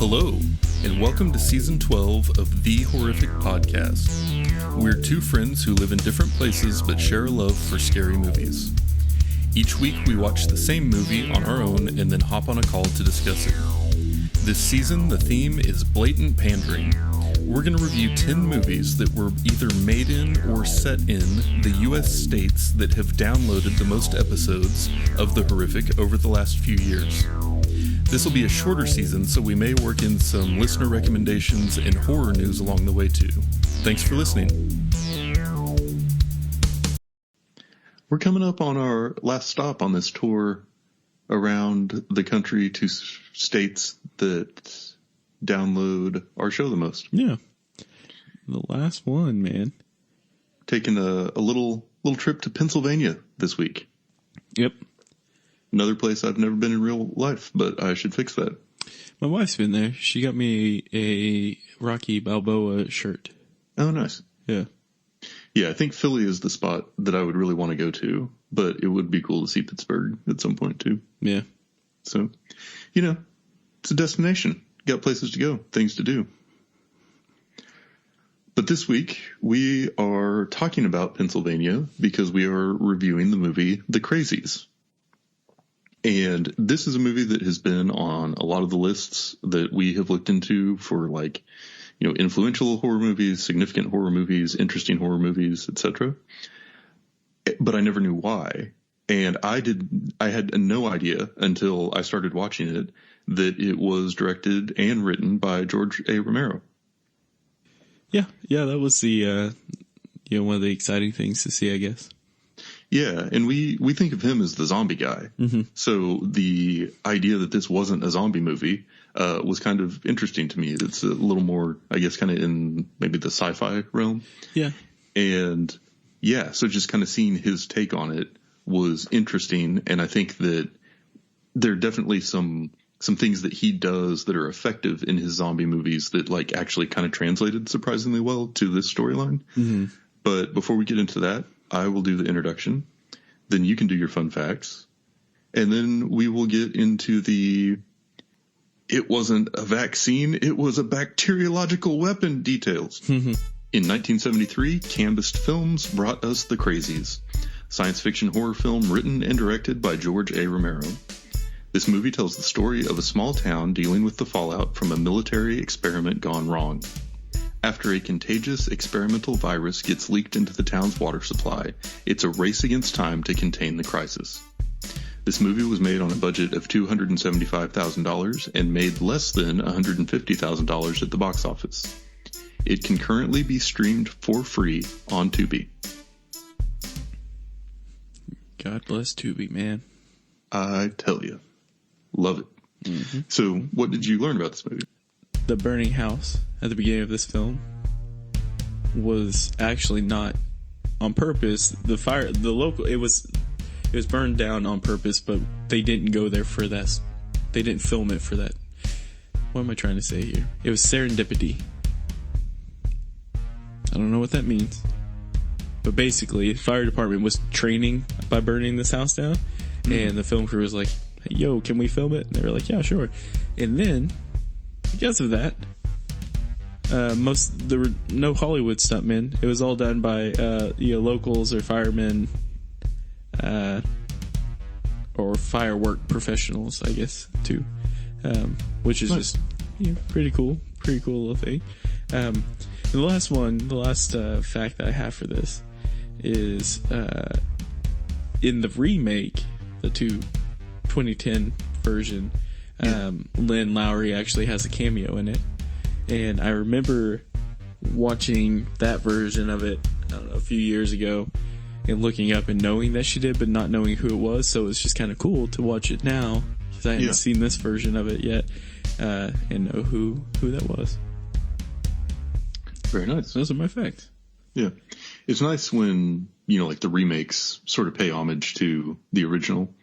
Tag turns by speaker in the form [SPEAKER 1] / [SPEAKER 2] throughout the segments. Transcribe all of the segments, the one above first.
[SPEAKER 1] Hello, and welcome to Season 12 of The Horrific Podcast. We're two friends who live in different places but share a love for scary movies. Each week we watch the same movie on our own and then hop on a call to discuss it. This season, the theme is blatant pandering. We're going to review 10 movies that were either made in or set in the U.S. states that have downloaded the most episodes of The Horrific over the last few years. This will be a shorter season, so we may work in some listener recommendations and horror news along the way too. Thanks for listening. We're coming up on our last stop on this tour around the country to states that download our show the most.
[SPEAKER 2] Yeah. The last one, man.
[SPEAKER 1] Taking a little trip to Pennsylvania this week.
[SPEAKER 2] Yep.
[SPEAKER 1] Another place I've never been in real life, but I should fix that.
[SPEAKER 2] My wife's been there. She got me a Rocky Balboa shirt.
[SPEAKER 1] Oh, nice.
[SPEAKER 2] Yeah.
[SPEAKER 1] Yeah, I think Philly is the spot that I would really want to go to, but it would be cool to see Pittsburgh at some point too.
[SPEAKER 2] Yeah.
[SPEAKER 1] So, it's a destination. Got places to go, things to do. But this week, we are talking about Pennsylvania because we are reviewing the movie The Crazies. And this is a movie that has been on a lot of the lists that we have looked into for influential horror movies, significant horror movies, interesting horror movies, etc. But I never knew why. And I had no idea until I started watching it that it was directed and written by George A. Romero.
[SPEAKER 2] Yeah, that was the one of the exciting things to see, I guess.
[SPEAKER 1] Yeah, and we think of him as the zombie guy. Mm-hmm. So the idea that this wasn't a zombie movie was kind of interesting to me. It's a little more, I guess, kind of in maybe the sci-fi realm.
[SPEAKER 2] Yeah.
[SPEAKER 1] And yeah, so just kind of seeing his take on it was interesting. And I think that there are definitely some things that he does that are effective in his zombie movies that actually kind of translated surprisingly well to this storyline. Mm-hmm. But before we get into that, I will do the introduction, then you can do your fun facts, and then we will get into it wasn't a vaccine, it was a bacteriological weapon details. Mm-hmm. In 1973, Canvas Films brought us The Crazies, science fiction horror film written and directed by George A. Romero. This movie tells the story of a small town dealing with the fallout from a military experiment gone wrong. After a contagious experimental virus gets leaked into the town's water supply, it's a race against time to contain the crisis. This movie was made on a budget of $275,000 and made less than $150,000 at the box office. It can currently be streamed for free on Tubi.
[SPEAKER 2] God bless Tubi, man.
[SPEAKER 1] I tell you. Love it. Mm-hmm. So, what did you learn about this movie?
[SPEAKER 2] The burning house at the beginning of this film was actually not on purpose. It was burned down on purpose, but they didn't go there for that. They didn't film it for that. What am I trying to say here? It was serendipity. I don't know what that means. But basically, the fire department was training by burning this house down, and the film crew was like, hey, yo, can we film it? And they were like, yeah, sure. And then, because of that, there were no Hollywood stuntmen. It was all done by locals or firemen, or firework professionals, I guess, too. Which is just pretty cool little thing. And the last fact that I have for this is in the remake, the 2010 version, Lynn Lowry actually has a cameo in it, and I remember watching that version of it, I don't know, a few years ago, and looking up and knowing that she did, but not knowing who it was. So it's just kind of cool to watch it now because I hadn't seen this version of it yet, and know who that was.
[SPEAKER 1] Very nice.
[SPEAKER 2] Those are my facts.
[SPEAKER 1] Yeah, it's nice when the remakes sort of pay homage to the original.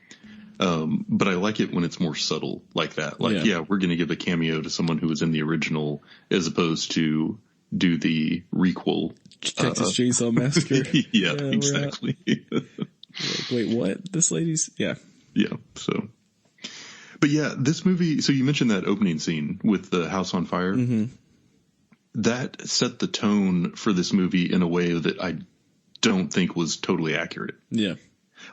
[SPEAKER 1] But I like it when it's more subtle like that. We're going to give a cameo to someone who was in the original as opposed to do the requel.
[SPEAKER 2] Texas Chainsaw Massacre.
[SPEAKER 1] Yeah, exactly.
[SPEAKER 2] Wait, what? This lady's... Yeah.
[SPEAKER 1] Yeah, so... But yeah, this movie, so you mentioned that opening scene with the house on fire.
[SPEAKER 2] Mm-hmm.
[SPEAKER 1] That set the tone for this movie in a way that I don't think was totally accurate.
[SPEAKER 2] Yeah.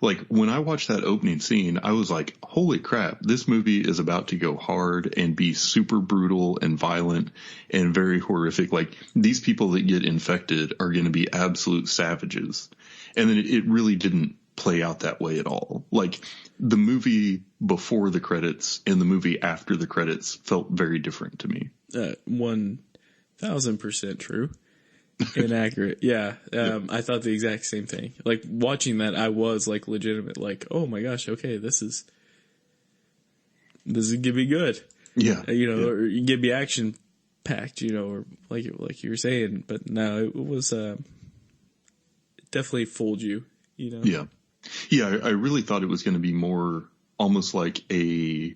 [SPEAKER 1] Like, when I watched that opening scene, I was like, holy crap, this movie is about to go hard and be super brutal and violent and very horrific. Like, these people that get infected are going to be absolute savages. And then it really didn't play out that way at all. Like, the movie before the credits and the movie after the credits felt very different to me.
[SPEAKER 2] 1000% true. Inaccurate. Yeah. I thought the exact same thing. Like, watching that, I was like legitimate, like, oh my gosh, okay, this is gonna be good.
[SPEAKER 1] Yeah.
[SPEAKER 2] Or you give me action packed, or like you were saying, but no, it was, it definitely fooled you,
[SPEAKER 1] Yeah. Yeah. I really thought it was going to be more almost like a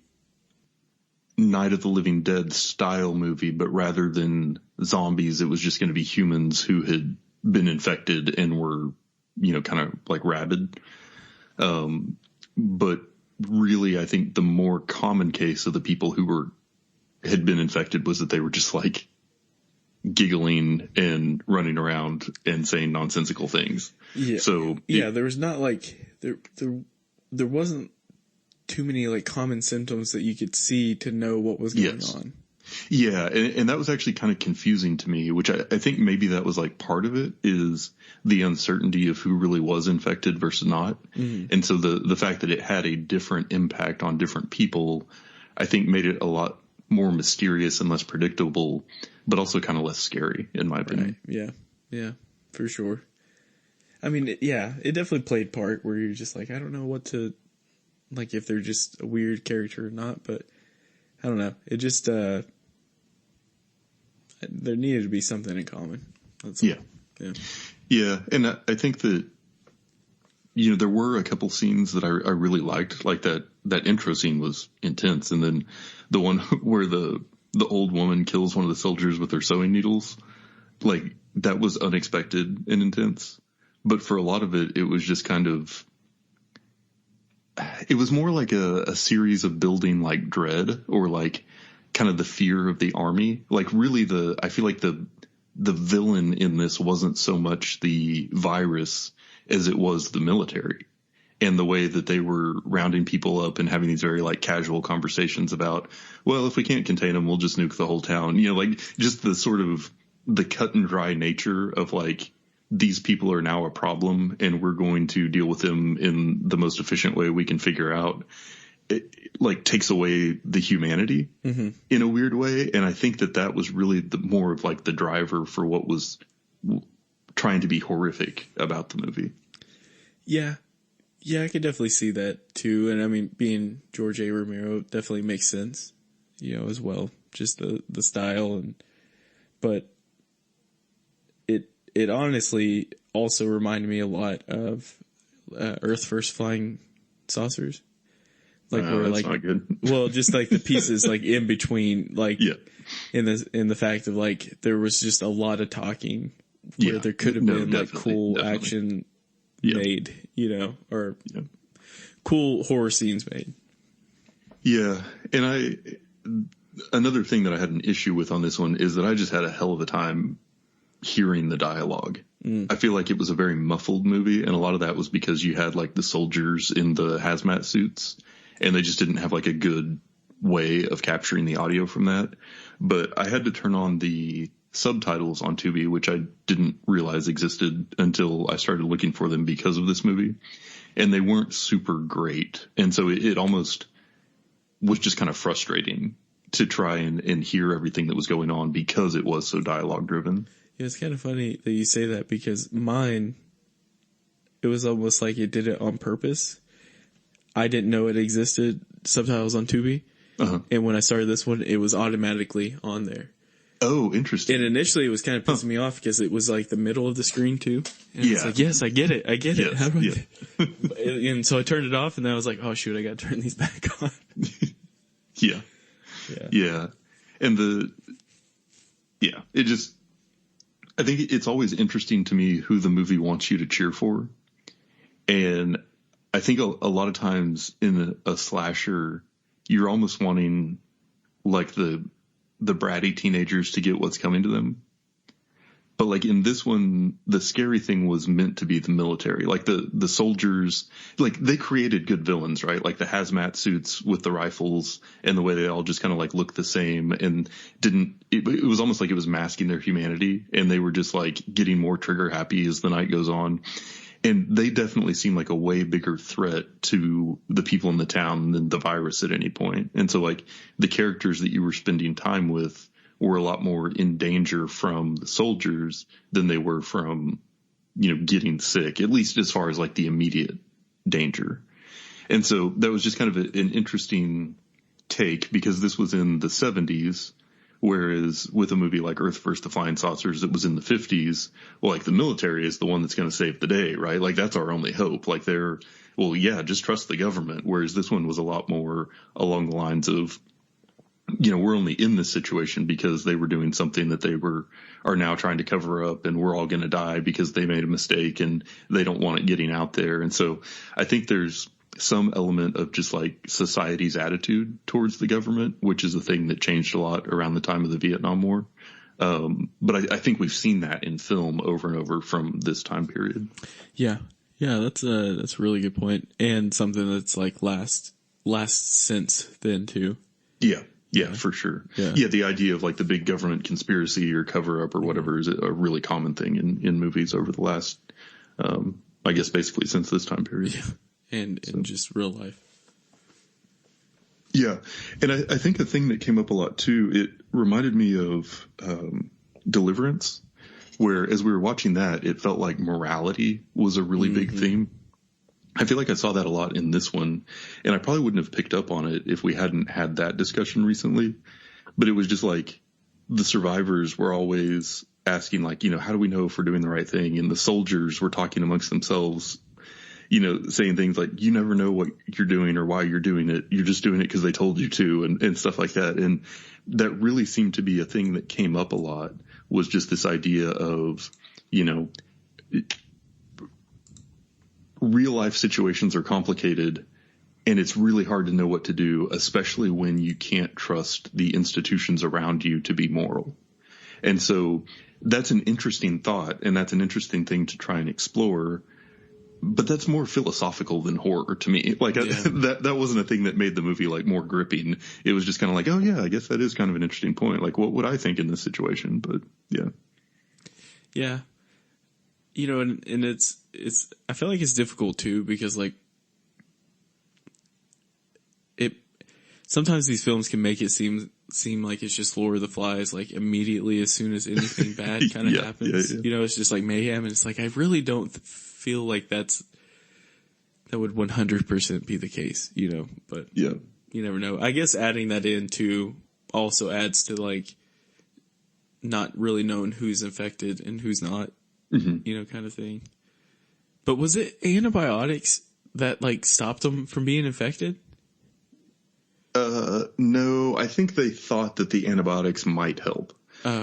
[SPEAKER 1] Night of the Living Dead style movie, but rather than zombies, it was just going to be humans who had been infected and were, kind of like rabid. But really, I think the more common case of the people who had been infected was that they were just like giggling and running around and saying nonsensical things.
[SPEAKER 2] Yeah.
[SPEAKER 1] So
[SPEAKER 2] there was not like there wasn't too many like common symptoms that you could see to know what was going on.
[SPEAKER 1] Yeah. And that was actually kind of confusing to me, which I think maybe that was like part of it is the uncertainty of who really was infected versus not. Mm-hmm. And so the fact that it had a different impact on different people, I think made it a lot more mysterious and less predictable, but also kind of less scary in my opinion.
[SPEAKER 2] Right. Yeah, for sure. I mean, it definitely played part where you're just like, I don't know what to, like, if they're just a weird character or not, but I don't know. It just, there needed to be something in common. That's
[SPEAKER 1] all. Yeah. And I think that, there were a couple scenes that I really liked, like that intro scene was intense. And then the one where the old woman kills one of the soldiers with her sewing needles, like that was unexpected and intense. But for a lot of it, it was just kind of, it was more like a series of building like dread or like kind of the fear of the army. Like really I feel like the villain in this wasn't so much the virus as it was the military and the way that they were rounding people up and having these very like casual conversations about, well, if we can't contain them, we'll just nuke the whole town. Like just the sort of the cut and dry nature of like, these people are now a problem and we're going to deal with them in the most efficient way we can figure out. It like takes away the humanity in a weird way. And I think that was really the more of like the driver for what was trying to be horrific about the movie. Yeah.
[SPEAKER 2] Yeah, I could definitely see that too. And I mean, being George A. Romero definitely makes sense, as well. Just the style but it honestly also reminded me a lot of Earth First Flying Saucers. Like where
[SPEAKER 1] that's
[SPEAKER 2] like
[SPEAKER 1] not good.
[SPEAKER 2] Well, just like the pieces like in between, like in the fact of like there was just a lot of talking where there could have been like cool action made, or cool horror scenes made.
[SPEAKER 1] Yeah. And another thing that I had an issue with on this one is that I just had a hell of a time hearing the dialogue. I feel like it was a very muffled movie, and a lot of that was because you had like the soldiers in the hazmat suits and they just didn't have like a good way of capturing the audio from that. But I had to turn on the subtitles on Tubi, which I didn't realize existed until I started looking for them because of this movie, and they weren't super great. And so it almost was just kind of frustrating to try and hear everything that was going on because it was so dialogue driven.
[SPEAKER 2] Yeah, it's kind of funny that you say that because mine, it was almost like it did it on purpose. I didn't know it existed, subtitles on Tubi. And when I started this one, it was automatically on there.
[SPEAKER 1] Oh, interesting.
[SPEAKER 2] And initially it was kind of pissing me off because it was like the middle of the screen too. And it's like, yes, I get it. Yes, How do I and so I turned it off and then I was like, oh shoot, I got to turn these back on. Yeah. And it just, I think it's always interesting to me who the movie wants you to cheer for. And I think a lot of times in a slasher,
[SPEAKER 1] you're almost wanting like the bratty teenagers to get what's coming to them. But like in this one, the scary thing was meant to be the military, like the soldiers, like they created good villains, right? Like the hazmat suits with the rifles and the way they all just kind of like look the same and it was almost like it was masking their humanity, and they were just like getting more trigger happy as the night goes on. And they definitely seem like a way bigger threat to the people in the town than the virus at any point. And so like the characters that you were spending time with were a lot more in danger from the soldiers than they were from, getting sick, at least as far as like the immediate danger. And so that was just kind of an interesting take, because this was in the 70s, whereas with a movie like Earth vs. the Flying Saucers, it was in the 50s. Well, like the military is the one that's going to save the day, right? Like that's our only hope. Like just trust the government. Whereas this one was a lot more along the lines of, we're only in this situation because they were doing something that they are now trying to cover up, and we're all going to die because they made a mistake and they don't want it getting out there. And so I think there's some element of just like society's attitude towards the government, which is a thing that changed a lot around the time of the Vietnam War. But I think we've seen that in film over and over from this time period.
[SPEAKER 2] Yeah. Yeah. That's a really good point. And something that's like last since then too.
[SPEAKER 1] Yeah, for sure. Yeah, the idea of like the big government conspiracy or cover up or whatever is a really common thing in movies over the last, I guess basically since this time period.
[SPEAKER 2] Yeah. And just real life.
[SPEAKER 1] Yeah. And I think a thing that came up a lot too, it reminded me of Deliverance, where as we were watching that, it felt like morality was a really big theme. I feel like I saw that a lot in this one, and I probably wouldn't have picked up on it if we hadn't had that discussion recently. But it was just like the survivors were always asking, like, how do we know if we're doing the right thing? And the soldiers were talking amongst themselves, saying things like, you never know what you're doing or why you're doing it. You're just doing it because they told you to, and stuff like that. And that really seemed to be a thing that came up a lot, was just this idea of, real life situations are complicated, and it's really hard to know what to do, especially when you can't trust the institutions around you to be moral. And so that's an interesting thought, and that's an interesting thing to try and explore. But that's more philosophical than horror to me. Like that wasn't a thing that made the movie like more gripping. It was just kind of like, oh yeah, I guess that is kind of an interesting point. Like, what would I think in this situation? But yeah.
[SPEAKER 2] Yeah. And it's, I feel like it's difficult too, because like sometimes these films can make it seem like it's just Lord of the Flies, like immediately as soon as anything bad kind of happens. Yeah. It's just like mayhem, and it's like, I really don't feel like that would 100% be the case, but yeah, you never know. I guess adding that in too also adds to like not really knowing who's infected and who's not. Kind of thing. But was it antibiotics that like stopped them from being infected?
[SPEAKER 1] No, I think they thought that the antibiotics might help.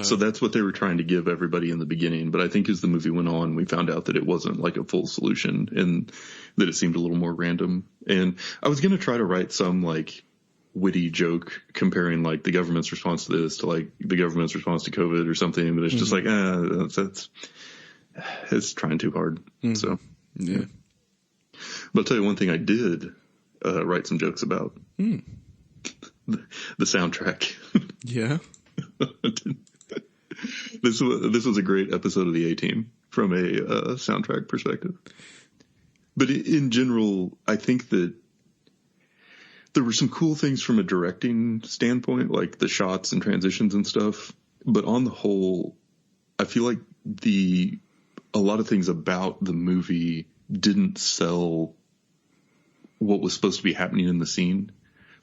[SPEAKER 1] So that's what they were trying to give everybody in the beginning. But I think as the movie went on, we found out that it wasn't like a full solution, and that it seemed a little more random. And I was going to try to write some like witty joke comparing like the government's response to this to like the government's response to COVID or something. But it's just like, it's trying too hard. So, yeah. But I'll tell you one thing I did write some jokes about. The soundtrack. Yeah. This was a great episode of the A-Team from a soundtrack perspective. But in general, I think that there were some cool things from a directing standpoint, like the shots and transitions and stuff. But on the whole, I feel like a lot of things about the movie didn't sell what was supposed to be happening in the scene.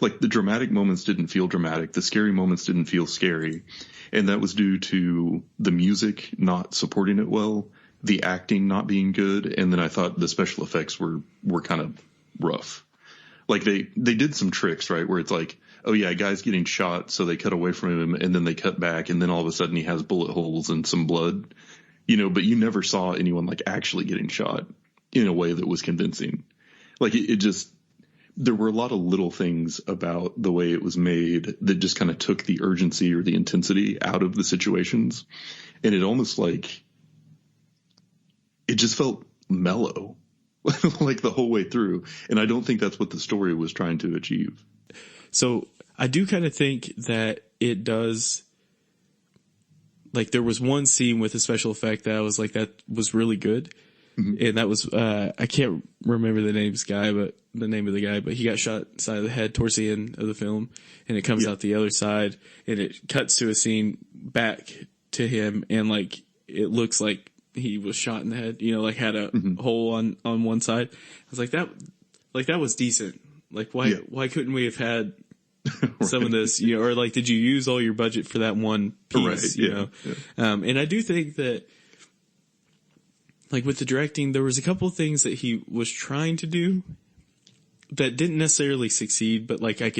[SPEAKER 1] Like the dramatic moments didn't feel dramatic. The scary moments didn't feel scary. And that was due to the music not supporting it well, the acting not being good. And then I thought the special effects were kind of rough. Like they did some tricks, right? Where it's like, oh yeah, a guy's getting shot. So they cut away from him and then they cut back. And then all of a sudden he has bullet holes and some blood. But you never saw anyone like actually getting shot in a way that was convincing. Like it just, there were a lot of little things about the way it was made that just kind of took the urgency or the intensity out of the situations. And it almost like, it just felt mellow like the whole way through. And I don't think that's what the story was trying to achieve.
[SPEAKER 2] So I do kind of think that it does. Like there was one scene with a special effect that I was like, that was really good. Mm-hmm. And that was, I can't remember the name of the guy, but he got shot inside of the head towards the end of the film, and it comes out the other side, and it cuts to a scene back to him, and like, it looks like he was shot in the head, you know, like had a hole on one side. I was like, that was decent. Like, why couldn't we have had some of this, you know, or like, did you use all your budget for that one piece, you know? Yeah. And I do think that, like with the directing, there was a couple of things that he was trying to do that didn't necessarily succeed, but like I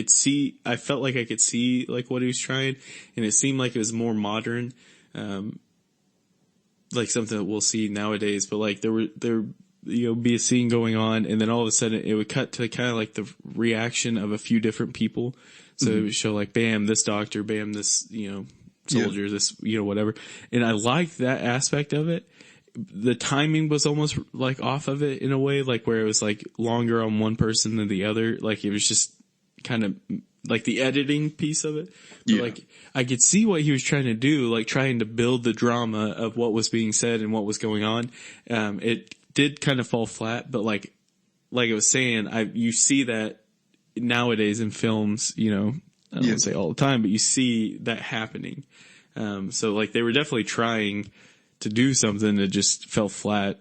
[SPEAKER 2] felt like I could see like what he was trying, and it seemed like it was more modern, like something that we'll see nowadays. But like there be a scene going on, and then all of a sudden it would cut to kind of like the reaction of a few different people. So it would show like, bam, this doctor, bam, this, you know, soldier, this, you know, whatever. And I liked that aspect of it. The timing was almost like off of it in a way, like where it was like longer on one person than the other. Like it was just kind of like the editing piece of it. But like I could see what he was trying to do, like trying to build the drama of what was being said and what was going on. It did kind of fall flat, but like I was saying, you see that nowadays in films, you know, I don't want to say all the time, but you see that happening. So like they were definitely trying to do something that just fell flat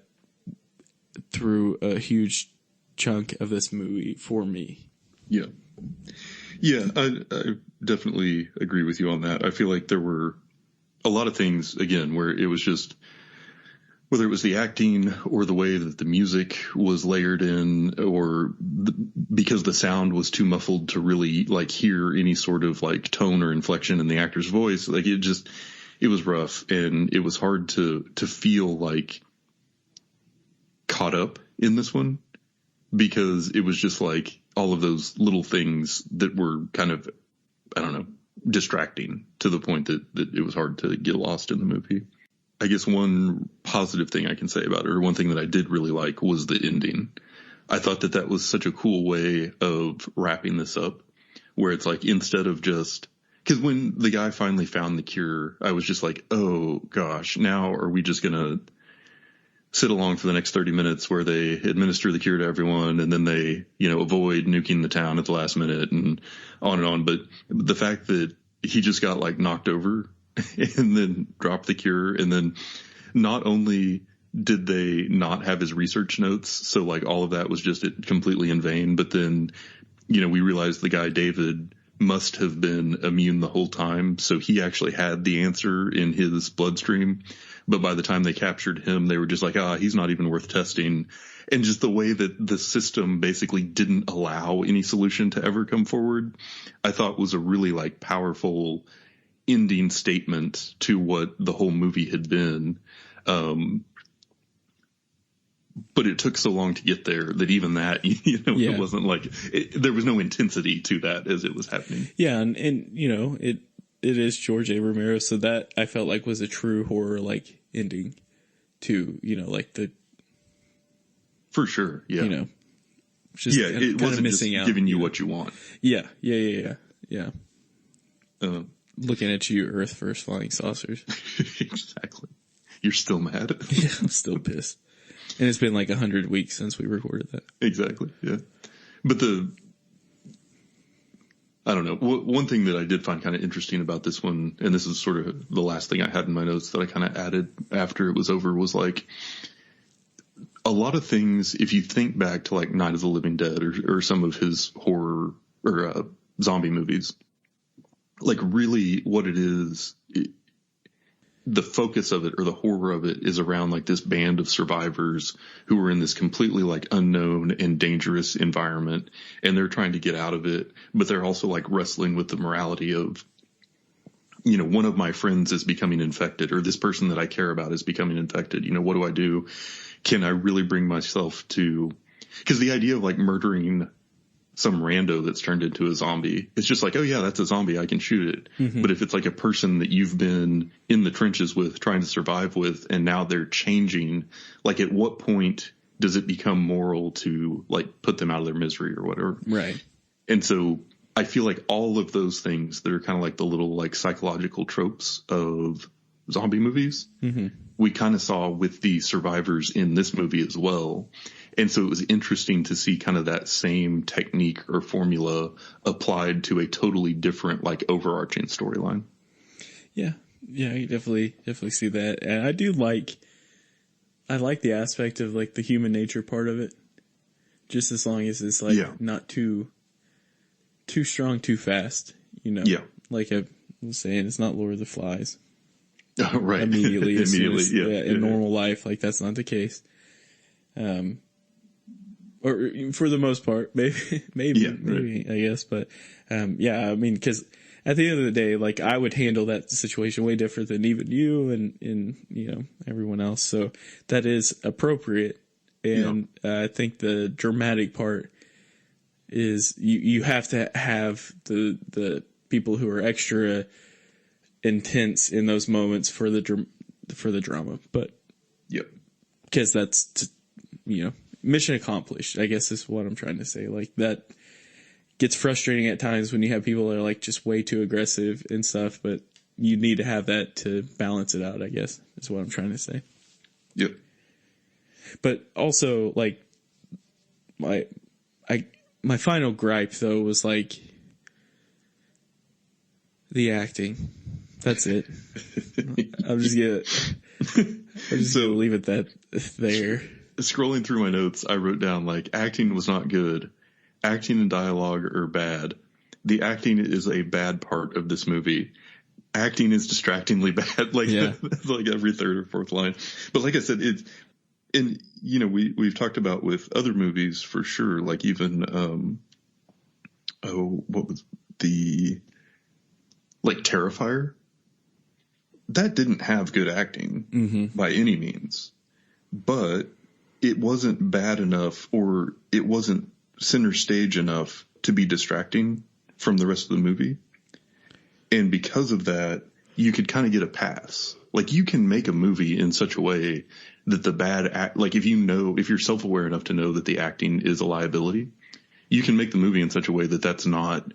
[SPEAKER 2] through a huge chunk of this movie for me. Yeah.
[SPEAKER 1] Yeah, I definitely agree with you on that. I feel like there were a lot of things, again, where it was just, whether it was the acting or the way that the music was layered in, or because the sound was too muffled to really like hear any sort of like tone or inflection in the actor's voice, like it was rough, and it was hard to feel like caught up in this one, because it was just like all of those little things that were kind of, I don't know, distracting to the point that it was hard to get lost in the movie. I guess one positive thing I can say about it, or one thing that I did really like, was the ending. I thought that was such a cool way of wrapping this up, where it's like, instead of just, because when the guy finally found the cure, I was just like, oh gosh, now are we just going to sit along for the next 30 minutes where they administer the cure to everyone, and then they, you know, avoid nuking the town at the last minute, and on and on. But the fact that he just got like knocked over and then dropped the cure, and then not only did they not have his research notes, so like all of that was just completely in vain, but then, you know, we realized the guy David must have been immune the whole time, so he actually had the answer in his bloodstream. But by the time they captured him, they were just like, he's not even worth testing. And just the way that the system basically didn't allow any solution to ever come forward, I thought was a really like powerful ending statement to what the whole movie had been. But it took so long to get there that even that, you know, it wasn't like, there was no intensity to that as it was happening.
[SPEAKER 2] Yeah. And you know, it is George A. Romero. So that I felt like was a true horror, like ending to, you know, like
[SPEAKER 1] for sure. Yeah.
[SPEAKER 2] You know, just
[SPEAKER 1] it wasn't missing just out, giving you what you want.
[SPEAKER 2] Yeah. Looking at you, Earth first flying saucers.
[SPEAKER 1] Exactly. You're still mad.
[SPEAKER 2] Yeah, I'm still pissed. And it's been like 100 weeks since we recorded that.
[SPEAKER 1] Exactly. Yeah. But I don't know. One thing that I did find kind of interesting about this one, and this is sort of the last thing I had in my notes that I kind of added after it was over, was like a lot of things, if you think back to like Night of the Living Dead or some of his horror or zombie movies, like really what it is, the focus of it or the horror of it is around like this band of survivors who are in this completely like unknown and dangerous environment, and they're trying to get out of it, but they're also like wrestling with the morality of, you know, one of my friends is becoming infected, or this person that I care about is becoming infected. You know, what do I do? Can I really bring myself to, because the idea of like murdering some rando that's turned into a zombie. It's just like, oh yeah, that's a zombie, I can shoot it.
[SPEAKER 2] Mm-hmm.
[SPEAKER 1] But if it's like a person that you've been in the trenches with, trying to survive with, and now they're changing, like at what point does it become moral to like put them out of their misery or whatever?
[SPEAKER 2] Right.
[SPEAKER 1] And so I feel like all of those things that are kind of like the little like psychological tropes of zombie movies,
[SPEAKER 2] mm-hmm.
[SPEAKER 1] we kind of saw with the survivors in this movie as well. And so it was interesting to see kind of that same technique or formula applied to a totally different, like, overarching storyline.
[SPEAKER 2] Yeah. Yeah, you definitely see that. And I like the aspect of, like, the human nature part of it. Just as long as it's, like, not too strong, too fast, you know?
[SPEAKER 1] Yeah.
[SPEAKER 2] Like I was saying, it's not Lord of the Flies.
[SPEAKER 1] Right.
[SPEAKER 2] Immediately.
[SPEAKER 1] Immediately,
[SPEAKER 2] in normal life, like, that's not the case. Or for the most part, maybe, I guess. But, I mean, cause at the end of the day, like I would handle that situation way different than even you and, you know, everyone else. So that is appropriate. And I think the dramatic part is you have to have the people who are extra intense in those moments for the drama. But, cause that's, you know, mission accomplished, I guess is what I'm trying to say. Like that gets frustrating at times when you have people that are like just way too aggressive and stuff, but you need to have that to balance it out, I guess is what I'm trying to say.
[SPEAKER 1] Yep.
[SPEAKER 2] But also like my final gripe though was like the acting. That's it. I'm just gonna leave it there.
[SPEAKER 1] Scrolling through my notes, I wrote down, like, acting was not good. Acting and dialogue are bad. The acting is a bad part of this movie. Acting is distractingly bad. Like, that's like every third or fourth line. But like I said, and, you know, we've talked about with other movies for sure, like even, what was Terrifier? That didn't have good acting by any means. But it wasn't bad enough, or it wasn't center stage enough to be distracting from the rest of the movie. And because of that, you could kind of get a pass. Like you can make a movie in such a way that the bad like if you're self-aware enough to know that the acting is a liability, you can make the movie in such a way that that's not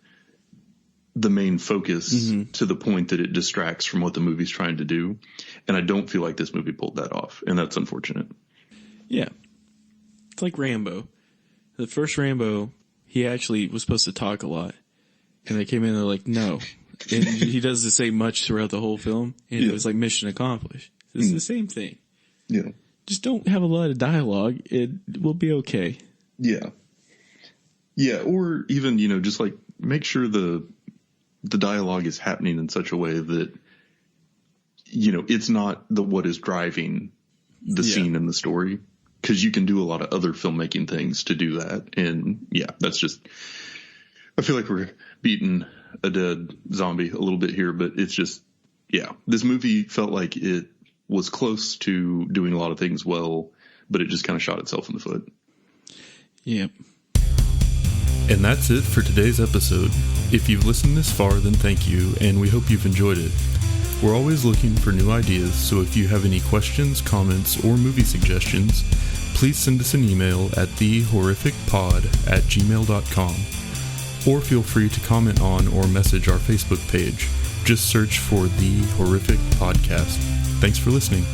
[SPEAKER 1] the main focus to the point that it distracts from what the movie's trying to do. And I don't feel like this movie pulled that off, and that's unfortunate.
[SPEAKER 2] Yeah. It's like Rambo. The first Rambo, he actually was supposed to talk a lot. And they came in and they're like, no. And he doesn't say much throughout the whole film. And it was like mission accomplished. It's the same thing.
[SPEAKER 1] Yeah.
[SPEAKER 2] Just don't have a lot of dialogue. It will be okay.
[SPEAKER 1] Yeah. Yeah. Or even, you know, just like make sure the dialogue is happening in such a way that, you know, it's not what is driving the scene and the story. Because you can do a lot of other filmmaking things to do that. And that's just, I feel like we're beating a dead zombie a little bit here, but it's just, this movie felt like it was close to doing a lot of things well, but it just kind of shot itself in the foot.
[SPEAKER 2] Yep.
[SPEAKER 3] And that's it for today's episode. If you've listened this far, then thank you, and we hope you've enjoyed it. We're always looking for new ideas, so if you have any questions, comments, or movie suggestions, please send us an email at thehorrificpod@gmail.com, or feel free to comment on or message our Facebook page. Just search for The Horrific Podcast. Thanks for listening.